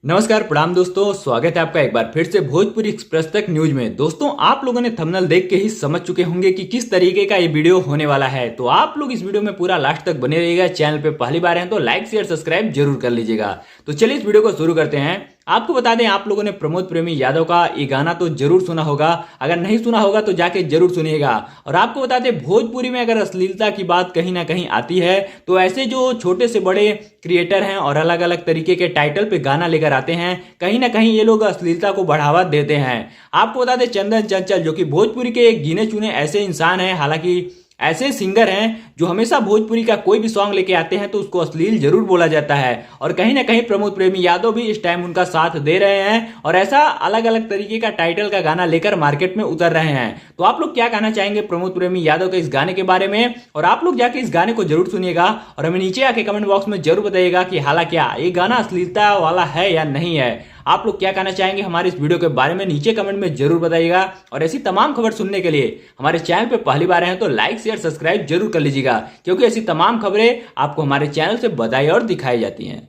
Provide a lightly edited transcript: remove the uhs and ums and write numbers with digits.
नमस्कार प्रणाम दोस्तों, स्वागत है आपका एक बार फिर से भोजपुरी एक्सप्रेस तक न्यूज में। दोस्तों, आप लोगों ने थंबनेल देख के ही समझ चुके होंगे कि किस तरीके का ये वीडियो होने वाला है। तो आप लोग इस वीडियो में पूरा लास्ट तक बने रहिएगा। चैनल पे पहली बार हैं तो लाइक शेयर सब्सक्राइब जरूर कर लीजिएगा। तो चलिए इस वीडियो को शुरू करते हैं। आपको बता दें, आप लोगों ने प्रमोद प्रेमी यादव का ये गाना तो जरूर सुना होगा। अगर नहीं सुना होगा तो जाके जरूर सुनिएगा। और आपको बता दें, भोजपुरी में अगर अश्लीलता की बात कहीं ना कहीं आती है तो ऐसे जो छोटे से बड़े क्रिएटर हैं और अलग अलग तरीके के टाइटल पे गाना लेकर आते हैं, कहीं ना कहीं ये लोग अश्लीलता को बढ़ावा देते हैं। आपको बता दें, चंदन चंचल जो कि भोजपुरी के एक गिने चुने ऐसे इंसान हैं, हालांकि ऐसे सिंगर हैं जो हमेशा भोजपुरी का कोई भी सॉन्ग लेके आते हैं तो उसको अश्लील जरूर बोला जाता है। और कहीं ना कहीं प्रमोद प्रेमी यादव भी इस टाइम उनका साथ दे रहे हैं और ऐसा अलग अलग तरीके का टाइटल का गाना लेकर मार्केट में उतर रहे हैं। तो आप लोग क्या कहना चाहेंगे प्रमोद प्रेमी यादव के इस गाने के बारे में? और आप लोग जाके इस गाने को जरूर सुनिएगा और हमें नीचे आके कमेंट बॉक्स में जरूर बताइएगा कि हालांकि क्या ये गाना अश्लीलता वाला है या नहीं है। आप लोग क्या कहना चाहेंगे हमारे इस वीडियो के बारे में नीचे कमेंट में जरूर बताइएगा। और ऐसी तमाम खबर सुनने के लिए हमारे चैनल पे पहली बार हैं तो लाइक शेयर सब्सक्राइब जरूर कर लीजिएगा, क्योंकि ऐसी तमाम खबरें आपको हमारे चैनल से बताई और दिखाई जाती हैं।